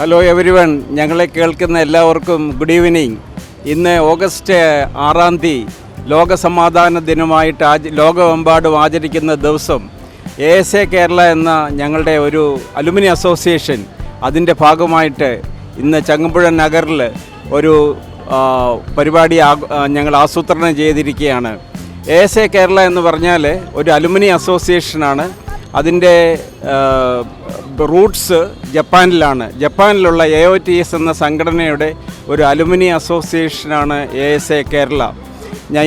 Hello everyone, ഞങ്ങളെ കേൾക്കുന്ന എല്ലാവർക്കും ഗുഡ് ഈവനിങ്. ഇന്ന് ഓഗസ്റ്റ് 6 ലോക സമാധാന ദിനമായിട്ട് ലോകമെമ്പാടും ആചരിക്കുന്ന ദിവസം ASA കേരള എന്ന ഞങ്ങളുടെ ഒരു അലുമിനി അസോസിയേഷൻ അതിൻ്റെ ഭാഗമായിട്ട് ഇന്ന് ചങ്ങമ്പുഴ നഗറിൽ ഒരു പരിപാടി ഞങ്ങൾ ആസൂത്രണം ചെയ്തിരിക്കുകയാണ്. ASA കേരള എന്ന് പറഞ്ഞാൽ ഒരു അലുമിനി അസോസിയേഷനാണ്. അതിൻ്റെ റൂട്ട്സ് ജപ്പാനിലാണ്. ജപ്പാനിലുള്ള AOTS എന്ന സംഘടനയുടെ ഒരു അലുമിനി അസോസിയേഷനാണ് ASA കേരള.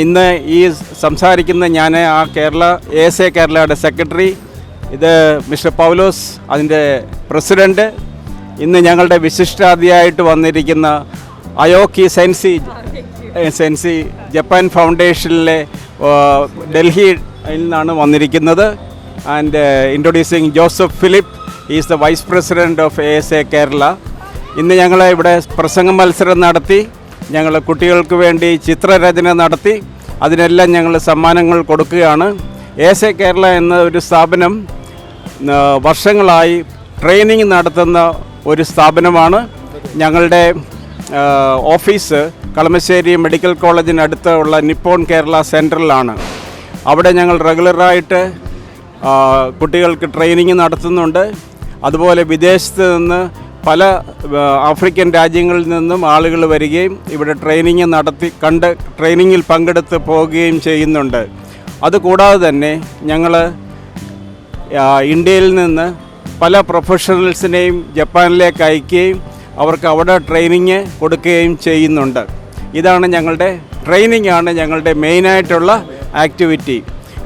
ഇന്ന് ഈ സംസാരിക്കുന്ന ASA കേരളയുടെ സെക്രട്ടറി, ഇത് മിസ്റ്റർ പൗലോസ് അതിൻ്റെ പ്രസിഡൻറ്റ്. ഇന്ന് ഞങ്ങളുടെ വിശിഷ്ടാതിഥിയായിട്ട് വന്നിരിക്കുന്ന അയോക്കി സെൻസി ജപ്പാൻ ഫൗണ്ടേഷനിലെ ഡൽഹിയിൽ നിന്നാണ് വന്നിരിക്കുന്നത്. And introducing Joseph Philip, is the vice president of ASA Kerala. ഇന്ന് ഞങ്ങൾ ഇവിടെ പ്രസംഗ മത്സരം നടത്തി, ഞങ്ങൾ കുട്ടികൾക്ക് വേണ്ടി ചിത്രരചന നടത്തി, അതിനെല്ലാം ഞങ്ങൾ സമ്മാനങ്ങൾ കൊടുക്കുകയാണ്. ASA കേരള എന്ന ഒരു സ്ഥാപനം വർഷങ്ങളായി ട്രെയിനിങ് നടത്തുന്ന ഒരു സ്ഥാപനമാണ്. ഞങ്ങളുടെ ഓഫീസ് കളമശ്ശേരി മെഡിക്കൽ കോളേജിനടുത്തുള്ള നിപ്പോൺ കേരള സെൻറ്ററിലാണ്. അവിടെ ഞങ്ങൾ റെഗുലറായിട്ട് കുട്ടികൾക്ക് ട്രെയിനിങ് നടത്തുന്നുണ്ട്. അതുപോലെ വിദേശത്ത് നിന്ന് പല ആഫ്രിക്കൻ രാജ്യങ്ങളിൽ നിന്നും ആളുകൾ വരികയും ഇവിടെ ട്രെയിനിങ്ങിൽ പങ്കെടുത്ത് പോവുകയും ചെയ്യുന്നുണ്ട്. അതുകൂടാതെ തന്നെ ഞങ്ങൾ ഇന്ത്യയിൽ നിന്ന് പല പ്രൊഫഷണൽസിനെയും ജപ്പാനിലേക്ക് അയക്കുകയും അവർക്ക് അവിടെ ട്രെയിനിങ് കൊടുക്കുകയും ചെയ്യുന്നുണ്ട്. ഇതാണ് ഞങ്ങളുടെ മെയിനായിട്ടുള്ള ആക്ടിവിറ്റി.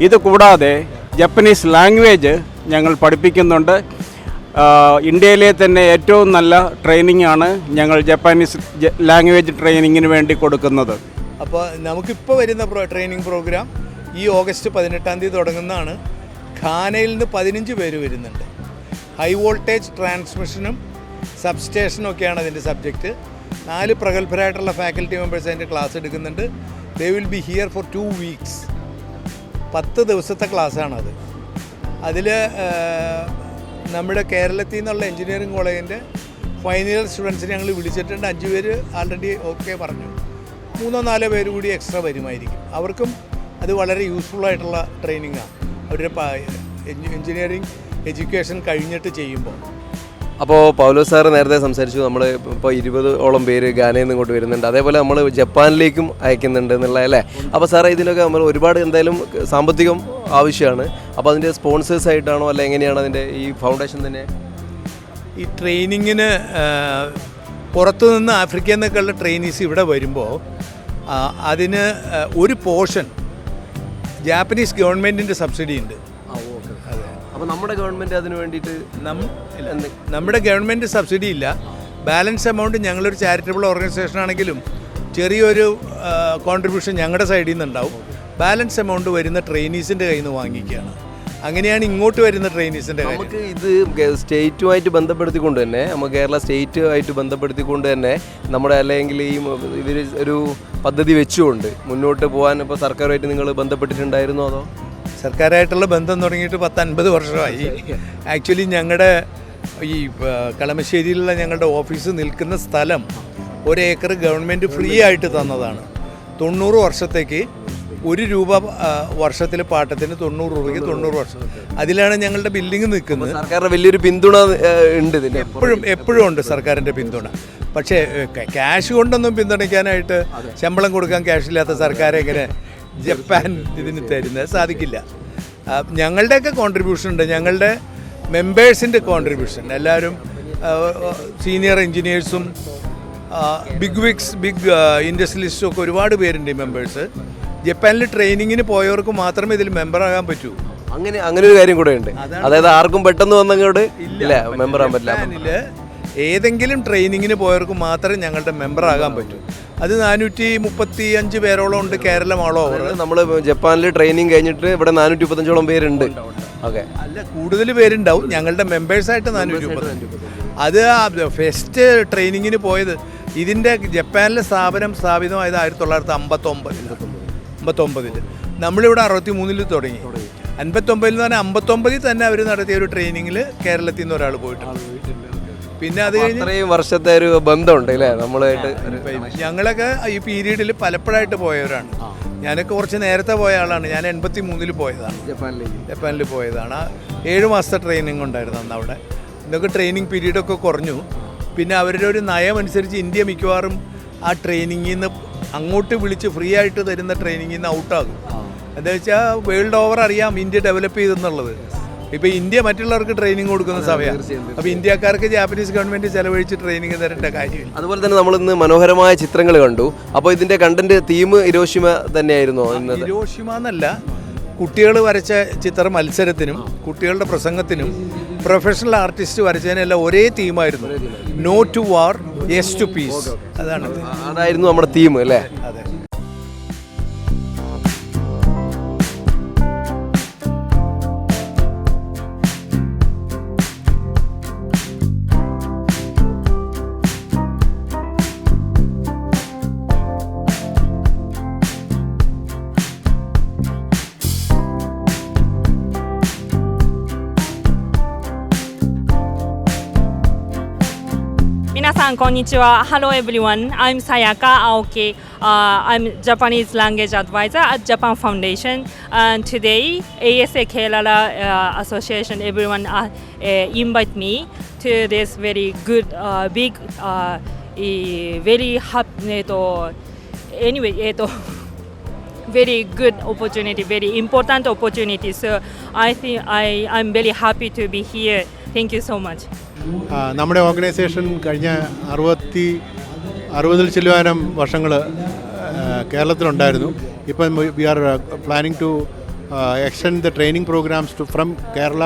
ഇത് കൂടാതെ ജപ്പനീസ് ലാംഗ്വേജ് ഞങ്ങൾ പഠിപ്പിക്കുന്നുണ്ട്. ഇന്ത്യയിലെ തന്നെ ഏറ്റവും നല്ല ട്രെയിനിങ് ആണ് ഞങ്ങൾ ജപ്പാനീസ് ലാംഗ്വേജ് ട്രെയിനിങ്ങിന് വേണ്ടി കൊടുക്കുന്നത്. അപ്പോൾ നമുക്കിപ്പോൾ വരുന്ന ട്രെയിനിങ് പ്രോഗ്രാം ഈ ഓഗസ്റ്റ് 18 തുടങ്ങുന്നതാണ്. ഘാനയിൽ നിന്ന് 15 പേര് വരുന്നുണ്ട്. ഹൈ വോൾട്ടേജ് ട്രാൻസ്മിഷനും സബ്സ്റ്റേഷനും ഒക്കെയാണ് അതിൻ്റെ സബ്ജക്റ്റ്. 4 പ്രഗത്ഭരായിട്ടുള്ള ഫാക്കൽറ്റി മെമ്പേഴ്സ് അതിൻ്റെ ക്ലാസ് എടുക്കുന്നുണ്ട്. They will be here for 2 weeks. 10 ദിവസത്തെ ക്ലാസ്സാണത്. അതിൽ നമ്മുടെ കേരളത്തിൽ നിന്നുള്ള എഞ്ചിനീയറിംഗ് കോളേജിൻ്റെ ഫൈനൽ ഇയർ സ്റ്റുഡൻസിനെ ഞങ്ങൾ വിളിച്ചിട്ടുണ്ട്. 5 പേര് ആൾറെഡി ഓക്കെ പറഞ്ഞു. 3-4 പേര് കൂടി എക്സ്ട്രാ വരുമായിരിക്കും. അവർക്കും അത് വളരെ യൂസ്ഫുള്ളായിട്ടുള്ള ട്രെയിനിങ്ങാണ് അവരുടെ എഞ്ചിനീയറിംഗ് എഡ്യൂക്കേഷൻ കഴിഞ്ഞിട്ട് ചെയ്യുമ്പോൾ. അപ്പോൾ പൗലോസ് സാറ് നേരത്തെ സംസാരിച്ചു, നമ്മൾ ഇപ്പോൾ 20ഓളം പേര് ഘാനയിൽ നിന്ന് ഇങ്ങോട്ട് വരുന്നുണ്ട്. അതേപോലെ നമ്മൾ ജപ്പാനിലേക്കും അയക്കുന്നുണ്ട് എന്നുള്ള അല്ലേ. അപ്പോൾ സാറേ ഇതിനൊക്കെ നമ്മൾ ഒരുപാട് എന്തായാലും സാമ്പത്തികം ആവശ്യമാണ്. അപ്പോൾ അതിൻ്റെ സ്പോൺസേഴ്സ് ആയിട്ടാണോ അല്ല എങ്ങനെയാണ് അതിൻ്റെ ഈ ഫൗണ്ടേഷൻ തന്നെ? ഈ ട്രെയിനിങ്ങിന് പുറത്തുനിന്ന് ആഫ്രിക്കയിൽ നിന്നൊക്കെയുള്ള ട്രെയിനീസ് ഇവിടെ വരുമ്പോൾ അതിന് ഒരു പോർഷൻ ജാപ്പനീസ് ഗവൺമെൻറ്റിൻ്റെ സബ്സിഡി ഉണ്ട്. അപ്പോൾ നമ്മുടെ ഗവൺമെൻറ് അതിന് വേണ്ടിയിട്ട് നമ്മുടെ ഗവൺമെൻറ് സബ്സിഡി ഇല്ല. ബാലൻസ് എമൗണ്ട് ഞങ്ങളൊരു ചാരിറ്റബിൾ ഓർഗനൈസേഷൻ ആണെങ്കിലും ചെറിയൊരു കോൺട്രിബ്യൂഷൻ ഞങ്ങളുടെ സൈഡിൽ നിന്നുണ്ടാവും. ബാലൻസ് എമൗണ്ട് വരുന്ന ട്രെയിനീസിൻ്റെ കയ്യിൽ നിന്ന് വാങ്ങിക്കുകയാണ്. അങ്ങനെയാണ് ഇങ്ങോട്ട് വരുന്ന ട്രെയിനീസിൻ്റെ കാര്യം. നമുക്ക് ഇത് സ്റ്റേറ്റുമായിട്ട് ബന്ധപ്പെടുത്തിക്കൊണ്ട് തന്നെ, നമുക്ക് കേരള സ്റ്റേറ്റുമായിട്ട് ബന്ധപ്പെടുത്തിക്കൊണ്ട് തന്നെ നമ്മുടെ അല്ലെങ്കിൽ ഇവർ ഒരു പദ്ധതി വെച്ചുകൊണ്ട് മുന്നോട്ട് പോകാൻ ഇപ്പോൾ സർക്കാരുമായിട്ട് നിങ്ങൾ ബന്ധപ്പെട്ടിട്ടുണ്ടായിരുന്നോ? അതോ സർക്കാരായിട്ടുള്ള ബന്ധം തുടങ്ങിയിട്ട് 10-50 വർഷമായി. ആക്ച്വലി ഞങ്ങളുടെ ഈ കളമശ്ശേരിയിലുള്ള ഞങ്ങളുടെ ഓഫീസ് നിൽക്കുന്ന സ്ഥലം 1 ഏക്കർ ഗവൺമെൻറ് ഫ്രീ ആയിട്ട് തന്നതാണ്. 90 വർഷത്തേക്ക് 1 രൂപ വർഷത്തിൽ പാട്ടത്തിന് 90 രൂപയ്ക്ക് 90 വർഷം. അതിലാണ് ഞങ്ങളുടെ ബിൽഡിംഗ് നിൽക്കുന്നത്. സർക്കാരിൻ്റെ വലിയൊരു പിന്തുണ ഉണ്ട് ഇതിന്. എപ്പോഴും ഉണ്ട് സർക്കാരിൻ്റെ പിന്തുണ. പക്ഷേ ക്യാഷ് കൊണ്ടൊന്നും പിന്തുണയ്ക്കാനായിട്ട്, ശമ്പളം കൊടുക്കാൻ ക്യാഷില്ലാത്ത സർക്കാർ എങ്ങനെ ജപ്പാൻ ഇതിന് തരുന്നത്? സാധിക്കില്ല. ഞങ്ങളുടെയൊക്കെ കോൺട്രിബ്യൂഷൻ ഉണ്ട്. ഞങ്ങളുടെ മെമ്പേഴ്സിൻ്റെ കോൺട്രിബ്യൂഷൻ എല്ലാവരും സീനിയർ എൻജിനീയേഴ്സും ബിഗ് ഇൻഡസ്ട്രിയലിസ്റ്റും ഒക്കെ ഒരുപാട് പേരുണ്ട് ഈ മെമ്പേഴ്സ്. ജപ്പാനിൽ ട്രെയിനിങ്ങിന് പോയവർക്ക് മാത്രമേ ഇതിൽ മെമ്പറാകാൻ പറ്റൂ. അങ്ങനെ ഒരു കാര്യം കൂടെ ഉണ്ട്. അതായത് ആർക്കും പെട്ടെന്ന് വന്നങ്ങോട്ട് ഇല്ല മെമ്പർ ആകാൻ പറ്റില്ല. ഏതെങ്കിലും ട്രെയിനിങ്ങിന് പോയവർക്ക് മാത്രമേ ഞങ്ങളുടെ മെമ്പറാകാൻ പറ്റൂ. അത് 435 പേരോളം ഉണ്ട് കേരളം ഓൾ ഓവർ. നമ്മൾ ജപ്പാനിൽ ട്രെയിനിങ് കഴിഞ്ഞിട്ട് ഇവിടെ 435ഓളം പേരുണ്ട്. ഓക്കെ, അല്ല കൂടുതൽ പേരുണ്ടാവും. ഞങ്ങളുടെ മെമ്പേഴ്സായിട്ട് 430. അത് ഫസ്റ്റ് ട്രെയിനിങ്ങിന് പോയത് ഇതിൻ്റെ ജപ്പാനിലെ സ്ഥാപിതമായത് 1959. നമ്മളിവിടെ 63 തുടങ്ങി. 59 എന്ന് പറഞ്ഞാൽ 59 തന്നെ അവർ നടത്തിയ ഒരു ട്രെയിനിങ്ങിൽ കേരളത്തിൽ നിന്ന് ഒരാൾ പോയിട്ടുണ്ട്. പിന്നെ അത് കഴിഞ്ഞ് അത്രയും വർഷത്തെ ഒരു ബന്ധമുണ്ട് അല്ലേ നമ്മളുമായിട്ട്. ഞങ്ങളൊക്കെ ഈ പീരീഡിൽ പലപ്പോഴായിട്ട് പോയവരാണ്. ഞാനൊക്കെ കുറച്ച് നേരത്തെ പോയ ആളാണ്. ഞാൻ 83 പോയതാണ്, ജപ്പാനിൽ പോയതാണ്. 7 മാസത്തെ ട്രെയിനിങ് ഉണ്ടായിരുന്നു അന്ന് അവിടെ. ഇതൊക്കെ ട്രെയിനിങ് പീരീഡൊക്കെ കുറഞ്ഞു. പിന്നെ അവരുടെ ഒരു നയം അനുസരിച്ച് ഇന്ത്യ മിക്കവാറും ആ ട്രെയിനിങ്ങിൽ നിന്ന് അങ്ങോട്ട് വിളിച്ച് ഫ്രീ ആയിട്ട് തരുന്ന ട്രെയിനിങ്ങിൽ നിന്ന് ഔട്ടാകും. എന്താ വെച്ചാൽ വേൾഡ് ഓവർ അറിയാം ഇന്ത്യ ഡെവലപ്പ് ചെയ്തെന്നുള്ളത്. ഇപ്പോൾ ഇന്ത്യ മറ്റുള്ളവർക്ക് ട്രെയിനിങ് കൊടുക്കുന്ന സമയമാണ്. അപ്പോൾ ഇന്ത്യക്കാർക്ക് ജാപ്പനീസ് ഗവൺമെൻറ് ചെലവഴിച്ച് ട്രെയിനിങ് തരേണ്ട കാര്യമില്ല. അതുപോലെ തന്നെ നമ്മളിന്ന് മനോഹരമായ ചിത്രങ്ങൾ കണ്ടു. അപ്പോൾ ഇതിൻ്റെ കണ്ടന്റ് തീം ഹിരോഷിമ തന്നെയായിരുന്നോ? ഹിരോഷിമ എന്നല്ല, കുട്ടികൾ വരച്ച ചിത്ര മത്സരത്തിനും കുട്ടികളുടെ പ്രസംഗത്തിനും പ്രൊഫഷണൽ ആർട്ടിസ്റ്റ് വരച്ചതിനെല്ലാം ഒരേ തീമായിരുന്നു. No to war, yes to peace. അതായിരുന്നു നമ്മുടെ തീം അല്ലേ? അതെ. Minasan, konnichiwa. Hello everyone. I'm Sayaka Aoki. I'm Japanese language advisor at Japan Foundation. And today, ASA Kerala Association, everyone invite me to this very good, big, very happy, anyway, very good opportunity, very important opportunity. So I think I'm very happy to be here. Thank you so much. നമ്മുടെ organisation കഴിഞ്ഞ 60 ചില്ലുവാനം വർഷങ്ങൾ കേരളത്തിലുണ്ടായിരുന്നു. ഇപ്പം we are planning to extend the training programmes to from Kerala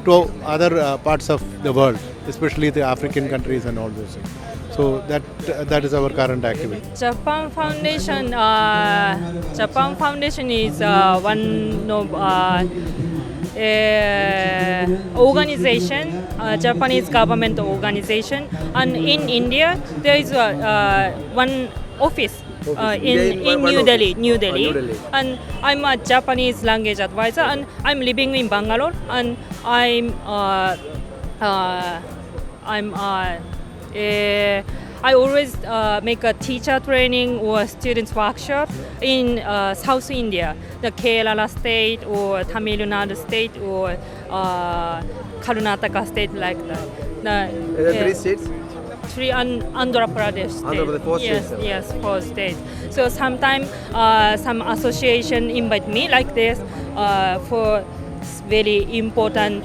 to other parts of the world, especially the African countries and all those. So that is our current activity. Japan Foundation is one of organization, Japanese government organization, and in India there is one office in New Delhi. And I'm a Japanese language advisor, and I'm living in Bangalore, and I always make a teacher training or students workshop in South India, the Kerala state or Tamil Nadu state or Karnataka state, like that. The 3 states? 3 Andhra Pradesh state. Yes, 4 states. So sometimes some association invite me like this for very important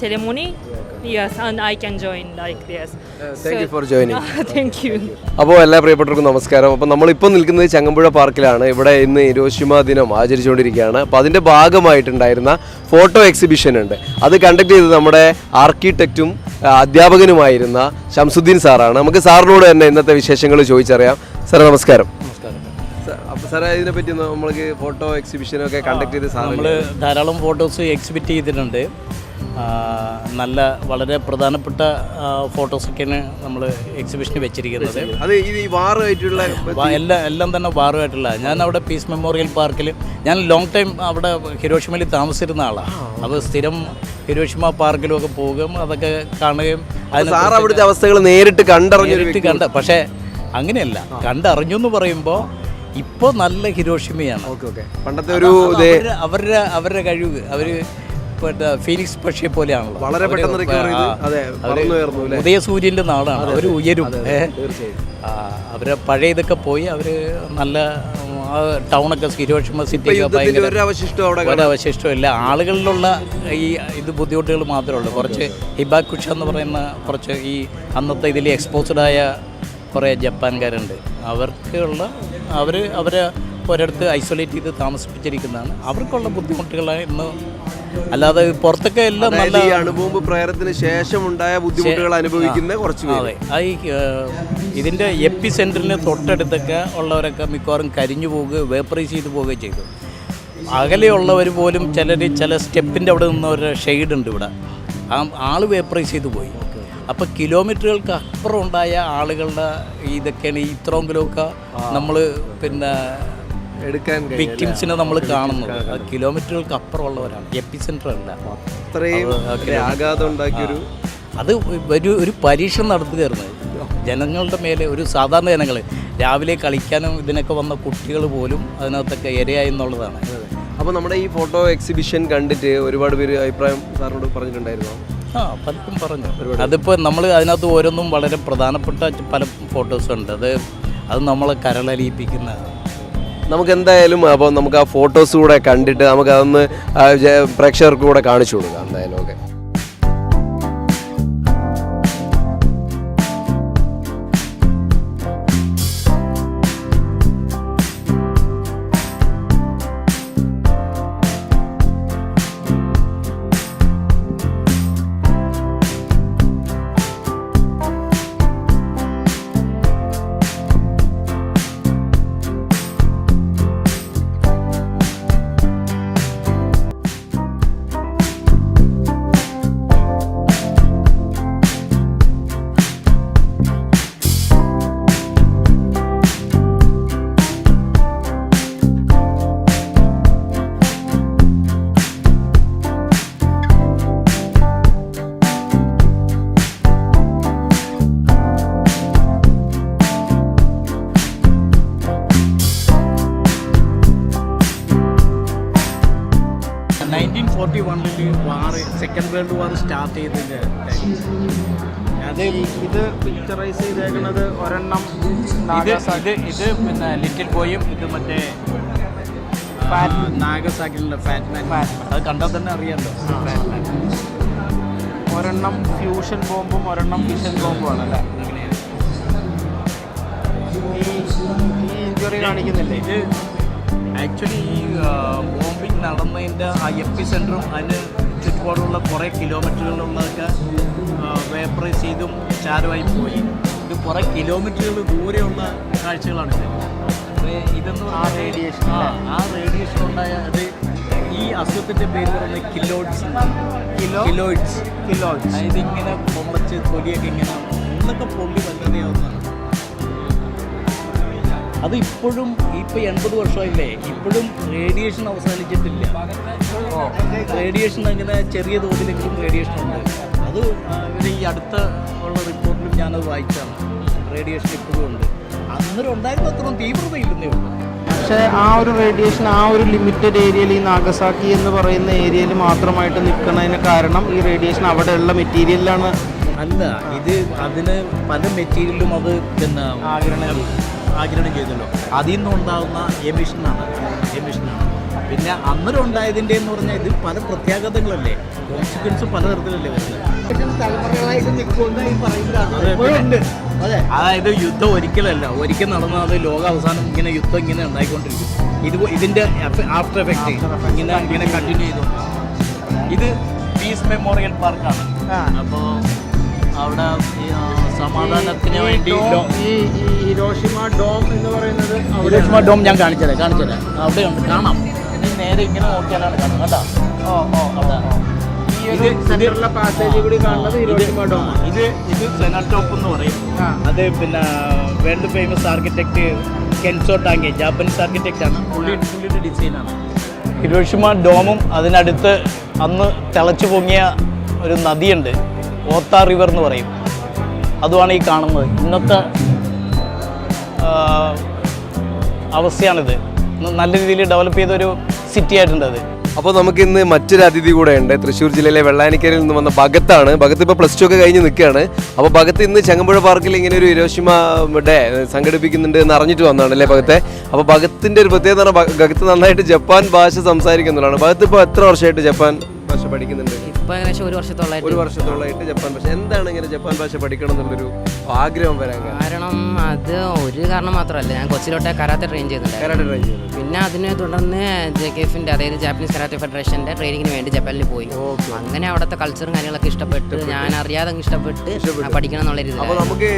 ceremony. Yes, and I can join like this. Thank you for joining. Thank you. അപ്പോൾ എല്ലാ പ്രിയപ്പെട്ടവർക്കും നമസ്കാരം. അപ്പോൾ നമ്മളിപ്പോൾ നിൽക്കുന്നത് ചങ്ങമ്പുഴ പാർക്കിലാണ്. ഇവിടെ ഇന്ന് Hiroshima ദിനം ആചരിച്ചുകൊണ്ടിരിക്കുകയാണ്. അപ്പോൾ അതിൻ്റെ ഭാഗമായിട്ടുണ്ടായിരുന്ന ഫോട്ടോ എക്സിബിഷൻ ഉണ്ട്. അത് കണ്ടക്ട് ചെയ്തത് നമ്മുടെ ആർക്കിടെക്റ്റും അധ്യാപകനുമായിരുന്ന ശംസുദ്ദീൻ സാറാണ്. നമുക്ക് സാറിനോട് തന്നെ ഇന്നത്തെ വിശേഷങ്ങൾ ചോദിച്ചറിയാം. സാറേ നമസ്കാരം. അപ്പോൾ സാറേ ഇതിനെപ്പറ്റി നമ്മൾക്ക് ഫോട്ടോ എക്സിബിഷനൊക്കെ കണ്ടക്ട് ചെയ്ത് നമ്മൾ ധാരാളം ഫോട്ടോസ് എക്സിബിറ്റ് ചെയ്തിട്ടുണ്ട്. നല്ല വളരെ പ്രധാനപ്പെട്ട ഫോട്ടോസൊക്കെയാണ് നമ്മൾ എക്സിബിഷന് വെച്ചിരിക്കുന്നത്. അത് ഈ വാറുമായിട്ടുള്ള എല്ലാം തന്നെ വാറുമായിട്ടുള്ള. ഞാൻ അവിടെ പീസ് മെമ്മോറിയൽ പാർക്കിൽ ഞാൻ ലോങ് ടൈം അവിടെ ഹിരോഷിമയിൽ താമസിച്ചിരുന്ന ആളാണ്. അപ്പോൾ സ്ഥിരം ഹിരോഷിമ പാർക്കിലൊക്കെ പോകുകയും അതൊക്കെ കാണുകയും അവിടുത്തെ അവസ്ഥകൾ നേരിട്ട് കണ്ട. പക്ഷേ അങ്ങനെയല്ല, കണ്ടറിഞ്ഞു എന്ന് പറയുമ്പോൾ ഇപ്പോൾ നല്ല ഹിരോഷിമയാണ്. പണ്ടത്തെ ഒരു അവരുടെ കഴിവ്, അവർ ഫീനിക്സ് പക്ഷിയെ പോലെയാണല്ലോ. വളരെ പെട്ടെന്ന് ഉദയസൂര്യൻ്റെ നാടാണ്. അവർ ഉയരും. അവരെ പഴയ ഇതൊക്കെ പോയി അവർ നല്ല ടൗണൊക്കെ ഹിരോഷിമ സിറ്റിയൊക്കെ ഭയങ്കര ഒരവശിഷ്ടമില്ല. ആളുകളിലുള്ള ഈ ഇത് ബുദ്ധിമുട്ടുകൾ മാത്രമേ ഉള്ളൂ. കുറച്ച് ഹിബാക്കുഷ എന്ന് പറയുന്ന കുറച്ച് ഈ അന്നത്തെ ഇതിൽ എക്സ്പോസ്ഡായ കുറേ ജപ്പാൻകാരുണ്ട്. അവർക്കുള്ള അവരെ ഒരിടത്ത് ഐസൊലേറ്റ് ചെയ്ത് താമസിപ്പിച്ചിരിക്കുന്നതാണ്. അവർക്കുള്ള ബുദ്ധിമുട്ടുകളാണ് ഇന്ന്. അല്ലാതെ പുറത്തൊക്കെ എല്ലാം നല്ല അണുബോംബ് പ്രയത്നത്തിന് ശേഷം ഉണ്ടായ ബുദ്ധിമുട്ടുകൾ അനുഭവിക്കുന്ന കുറച്ച്. അതെ, ഇതിൻ്റെ എപ്പി സെൻറ്ററിന് തൊട്ടടുത്തൊക്കെ ഉള്ളവരൊക്കെ മിക്കവാറും കരിഞ്ഞു പോവുകയോ വേപ്പറൈസ് ചെയ്ത് പോവുകയോ ചെയ്തു. അകലെയുള്ളവർ പോലും ചില സ്റ്റെപ്പിൻ്റെ അവിടെ നിന്ന് ഒരു ഷെയ്ഡ് ഉണ്ട് ഇവിടെ, ആൾ വേപ്പറൈസ് ചെയ്ത് പോയി. അപ്പോൾ കിലോമീറ്ററുകൾക്ക് അപ്പുറം ഉണ്ടായ ആളുകളുടെ ഇതൊക്കെയാണ് ഇത്രയെങ്കിലുമൊക്കെ നമ്മൾ പിന്നെ എടുക്കാൻ വിക്ടിംസിനെ നമ്മൾ കാണുന്നത്. കിലോമീറ്ററുകൾക്ക് അപ്പുറമുള്ളവരാണ്, എപ്പി സെൻറ്റർ അല്ല. അത്രയും ആഘാതം ഉണ്ടാക്കിയൊരു അത് ഒരു പരീക്ഷണം നടത്തുകയായിരുന്നു ജനങ്ങളുടെ മേലെ. ഒരു സാധാരണ ജനങ്ങൾ രാവിലെ കളിക്കാനും ഇതിനൊക്കെ വന്ന കുട്ടികൾ പോലും അതിനകത്തൊക്കെ ഇരയായി എന്നുള്ളതാണ്. അപ്പോൾ നമ്മുടെ ഈ ഫോട്ടോ എക്സിബിഷൻ കണ്ടിട്ട് ഒരുപാട് പേര് അഭിപ്രായം സാറിനോട് പറഞ്ഞിട്ടുണ്ടായിരുന്നു? പലർക്കും പറഞ്ഞു. അതിപ്പോൾ നമ്മൾ അതിനകത്ത് ഓരോന്നും വളരെ പ്രധാനപ്പെട്ട പല ഫോട്ടോസുണ്ട്. അത് നമ്മളെ കരളലിയിപ്പിക്കുന്നതാണ്. നമുക്ക് എന്തായാലും അപ്പോൾ നമുക്ക് ആ ഫോട്ടോസ് കൂടെ കണ്ടിട്ട് നമുക്ക് അതൊന്ന് പ്രേക്ഷകർക്ക് കൂടെ കാണിച്ചു കൊടുക്കാം എന്തായാലും. Okay. Second world war start ചെയ്തതിൻ്റെ അത് ഇത് പിക്ചറൈസ് ചെയ്തേക്കുന്നത് ഒരെണ്ണം ഇത് പിന്നെ ലിറ്റിൽ ബോയും ഇത് മറ്റേ നാഗസാക്കിലുള്ള ഫാറ്റ്മാൻ. അത് കണ്ടാൽ തന്നെ അറിയാമല്ലോ. ഒരെണ്ണം ഫ്യൂഷൻ ബോംബും ഒരെണ്ണം ഫിഷൻ ബോംബും ആണല്ലേ? ഈ ഇഞ്ചുറി കാണിക്കുന്നില്ലേ? ഇത് ആക്ച്വലി ഈ ബോംബിങ് നടന്നതിൻ്റെ ആ എപ്പി സെൻറ്ററും അതിന് ചുറ്റുപാടുള്ള കുറേ കിലോമീറ്ററുകളിലുള്ളതൊക്കെ വേപ്പറൈസ് ചെയ്തും ചാരമായി പോയി. ഇത് കുറേ കിലോമീറ്ററുകൾ ദൂരെയുള്ള കാഴ്ചകളാണ്. ഇതെന്ന് ആ റേഡിയേഷൻ ഉണ്ടായ അത് ഈ അസുഖത്തിൻ്റെ പേര് പറയുന്നത് കിലോയിഡ്സ്. അതായത് ഇങ്ങനെ പൊള്ളച്ച് തൊലിയൊക്കെ ഇങ്ങനെ ഒന്നൊക്കെ പൊള്ളി വല്ലതയാവുന്നതാണ്. അത് ഇപ്പോഴും ഇപ്പോൾ 80 വർഷമായില്ലേ, ഇപ്പോഴും റേഡിയേഷൻ അവസാനിച്ചിട്ടില്ല. റേഡിയേഷൻ അങ്ങനെ ചെറിയ തോതിലെങ്കിലും റേഡിയേഷൻ ഉണ്ട്. അത് ഈ അടുത്ത ഉള്ള റിപ്പോർട്ടിലും ഞാനത് വായിച്ചാണ്. റേഡിയേഷൻ ഇപ്പോഴും ഉണ്ട്. അന്നേരം ഉണ്ടായിരുന്ന അത്രയും തീവ്രതയില്ലെന്നേ ഉള്ളൂ. പക്ഷേ ആ ഒരു റേഡിയേഷൻ ആ ഒരു ലിമിറ്റഡ് ഏരിയയിൽ, ഈ നാഗസാക്കി എന്ന് പറയുന്ന ഏരിയയിൽ മാത്രമായിട്ട് നിൽക്കുന്നതിന് കാരണം ഈ റേഡിയേഷൻ അവിടെയുള്ള മെറ്റീരിയലിലാണ്. അല്ല, ഇത് അതിന് പല മെറ്റീരിയലും അത് പിന്നെ ആഗിരണം ചെയ്തല്ലോ. അതിൽ നിന്നുണ്ടാകുന്ന എമിഷനാണ്. പിന്നെ അന്നേരം ഉണ്ടായതിൻ്റെ എന്ന് പറഞ്ഞാൽ ഇതിൽ പല പ്രത്യാഘാതങ്ങളല്ലേ, കോൺസിക്വൻസ് പല തരത്തിലല്ലേ വരുന്നത്. അതായത് യുദ്ധം ഒരിക്കൽ നടന്നാൽ അത് ലോക അവസാനം ഇങ്ങനെ യുദ്ധം ഇങ്ങനെ ഉണ്ടായിക്കൊണ്ടിരിക്കും. ഇതിൻ്റെ ആഫ്റ്റർ എഫക്റ്റ് ഇങ്ങനെ കണ്ടിന്യൂ ചെയ്തു. ഇത് പീസ് മെമ്മോറിയൽ പാർക്കാണ്. അപ്പോൾ അവിടെ സമാധാനത്തിന് വേണ്ടി ഹിരോഷിമ ഡോം എന്ന് പറയുന്നത്, ഹിരോഷിമ ഡോം ഞാൻ കാണിച്ചത് അവിടെയുണ്ട്, കാണാം. ഇനി നേരെ ഇങ്ങനെ നോക്കിയാലാണ് കാണും കേട്ടോ. സെന്ററിലെ പാസേജ് കൂടി കാണുന്നത് ഹിരോഷിമ ഡോം. ഇത് സെനറ്റോപ്പ് എന്ന് പറയും. അത് പിന്നെ world famous architect Kenzo Tange, Japanese ആർക്കിടെക്റ്റാണ്. പുള്ളിയുടെ ഡിസൈനാണ്. ഹിരോഷിമ ഡോമും അതിനടുത്ത് അന്ന് തിളച്ചു പൊങ്ങിയ ഒരു നദിയുണ്ട്, ഓത്ത റിവർ എന്ന് പറയും. അതുമാണ് ഈ കാണുന്നത്. ഇന്നത്തെ അവസ്ഥയാണിത്. നല്ല രീതിയിൽ ഡെവലപ്പ് ചെയ്തൊരു സിറ്റി ആയിട്ടുണ്ട് അത്. അപ്പോൾ നമുക്കിന്ന് മറ്റൊരു അതിഥി കൂടെ ഉണ്ട്. തൃശ്ശൂർ ജില്ലയിലെ വെള്ളാനിക്കരയിൽ നിന്ന് വന്ന ഭഗത്താണ്. ഭഗത്ത് ഇപ്പോൾ +2 ഒക്കെ കഴിഞ്ഞ് നിൽക്കുകയാണ്. അപ്പോൾ ഭഗത്ത് ഇന്ന് ചങ്ങമ്പുഴ പാർക്കിൽ ഇങ്ങനെ ഒരു ഹിരോഷിമ ഡേ സംഘടിപ്പിക്കുന്നുണ്ട് എന്ന് അറിഞ്ഞിട്ട് വന്നതാണ് അല്ലേ ഭഗത്തെ? അപ്പോൾ ഭഗത്തിൻ്റെ ഒരു പ്രത്യേകത എന്ന് പറഞ്ഞാൽ ഭഗത്ത് നന്നായിട്ട് ജപ്പാൻ ഭാഷ സംസാരിക്കുന്നതാണ്. ഭഗത്ത് ഇപ്പോൾ എത്ര വർഷമായിട്ട് ജപ്പാൻ ഭാഷ പഠിക്കുന്നുണ്ട്? ഇപ്പോൾ ഏകദേശം 1 വർഷത്തോളമായിട്ട് ജപ്പാൻ ഭാഷ. എന്താണ് ഇങ്ങനെ ജപ്പാൻ ഭാഷ പഠിക്കണം എന്നുള്ളൊരു ആഗ്രഹം വരാൻ കാരണം? അത് ഒരു കാരണം മാത്രമല്ല, ഞാൻ കൊച്ചിലോട്ടെ കരാത്തെ ട്രെയിൻ ചെയ്തിട്ടുണ്ട്. പിന്നെ അതിനെ തുടർന്ന് JKFന്റെ, അതായത് ജാപ്പനീസ് കരാത്തെ ഫെഡറേഷൻ്റെ ട്രെയിനിങ്ങിന് വേണ്ടി ജപ്പാനിൽ പോയി. അങ്ങനെ അവിടുത്തെ കൾച്ചറും കാര്യങ്ങളൊക്കെ ഇഷ്ടപ്പെട്ട്, ഞാൻ അറിയാതെ ഇഷ്ടപ്പെട്ട് പഠിക്കണം എന്നുള്ള രീതി. അപ്പോൾ നമുക്ക്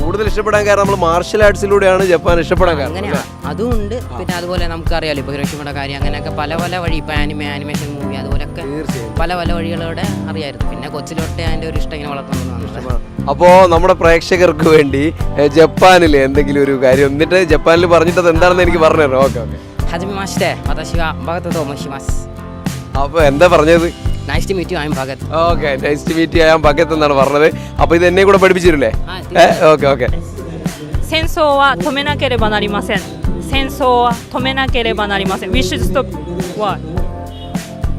കൂടുതൽ ഇഷ്ടപ്പെടാൻ കാരണം നമ്മൾ മാർഷൽ ആർട്സിലൂടെയാണ് ജപ്പാൻ ഇഷ്ടപ്പെടാൻ കാരണം. അങ്ങനെയാണ്, അതും ഉണ്ട്. പിന്നെ അതുപോലെ നമുക്കറിയാലോ ഇപ്പോൾ ഹിരോഷിമയുടെ കാര്യം, അങ്ങനെയൊക്കെ പല വഴി, ഇപ്പോൾ ആനിമേഷൻ മൂവി അതുപോലെയൊക്കെ പല വഴികളിലൂടെ അറിയായിരുന്നു. പിന്നെ കൊച്ചിലോട്ടെ അതിൻ്റെ ഒരു ഇഷ്ടം ഇങ്ങനെ വളർത്തുന്നതാണ്. അപ്പോൾ നമ്മുടെ പ്രേക്ഷകർക്ക് വേണ്ടി ജപ്പാനിൽ എന്തെങ്കിലും ഒരു കാര്യം, എന്നിട്ട് ജപ്പാനിൽ പറഞ്ഞിട്ട് എന്താണെന്ന് എനിക്ക് പറഞ്ഞുതരാം. ഓക്കെ. ഹജമി മാസ്റ്റേ വതശി വ ഭഗത്തോ മോഷിമാസ്. അപ്പോൾ എന്താ പറഞ്ഞത്? Nice to meet you I am Bhagat okay nice to meet ചെയ്യാൻ ഭഗത്ത് എന്നാണ് പറഞ്ഞത്. അപ്പോൾ ഇത് എന്നെ കൂടെ പഠിപ്പിച്ചിട്ടില്ലേ? Okay okay. 戦争は止めなければなりません。戦争は止めなければなりません。We should stop war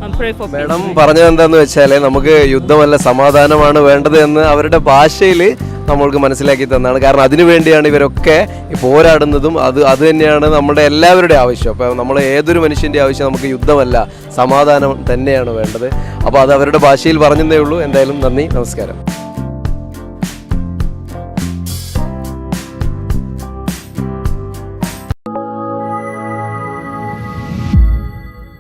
and pray for peace. Madam പറഞ്ഞത് എന്താണെന്ന് വെച്ചാൽ നമുക്ക് യുദ്ധമല്ല സമാധാനമാണ് വേണ്ടത് എന്ന് അവരുടെ ഭാഷയിൽ നമ്മൾക്ക് മനസ്സിലാക്കി തന്നാണ്. കാരണം അതിനു വേണ്ടിയാണ് ഇവരൊക്കെ പോരാടുന്നതും അത് തന്നെയാണ് നമ്മുടെ എല്ലാവരുടെയും ആവശ്യം. അപ്പോൾ നമ്മൾ ഏതൊരു മനുഷ്യൻ്റെ ആവശ്യം നമുക്ക് യുദ്ധമല്ല സമാധാനം തന്നെയാണ് വേണ്ടത്. അപ്പോൾ അത് അവരുടെ ഭാഷയിൽ പറഞ്ഞതേ ഉള്ളൂ. എന്തായാലും നന്ദി, നമസ്കാരം.